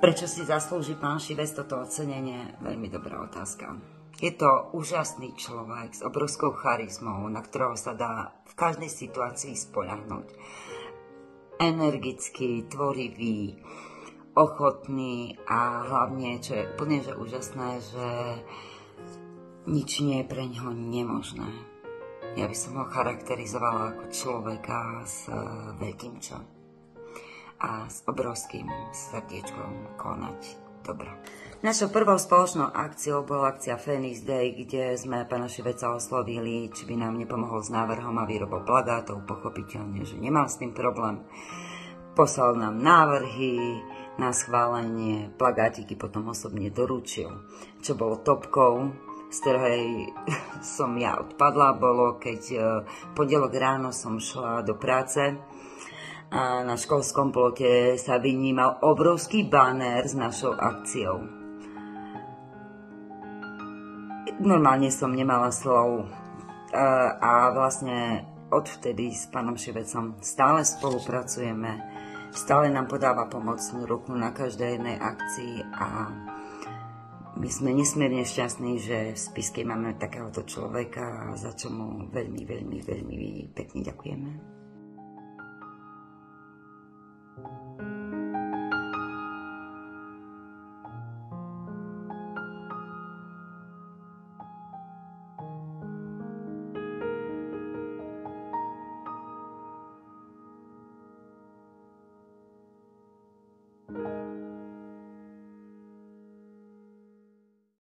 Prečo si zaslúži pán Šivec toto ocenenie? Veľmi dobrá otázka. Je to úžasný človek s obrovskou charizmou, na ktorého sa dá v každej situácii spoľahnúť. Energický, tvorivý, ochotný a hlavne, čo je úplne že úžasné, že nič nie je pre ňoho nemožné. Ja by som ho charakterizovala ako človeka s veľkým čo a s obrovským srdiečkom konať dobro. Našou prvou spoločnou akciou bola akcia Phoenix Day, kde sme pána Šiveca oslovili, či by nám nepomohol s návrhom a výrobou plagátov. Pochopiteľne, že nemal s tým problém. Poslal nám návrhy na schválenie, plagátiky potom osobne doručil. Čo bolo topkou, z ktorej som ja odpadla, bolo, keď pondelok ráno som šla do práce a na školskom plote sa vynímal obrovský banér s našou akciou. Normálne som nemala slov a vlastne odvtedy s pánom Šivecom stále spolupracujeme, stále nám podáva pomocnú ruku na každej jednej akcii a my sme nesmierne šťastní, že v Spišskej máme takéhoto človeka, za čo mu veľmi, veľmi, veľmi pekne ďakujeme.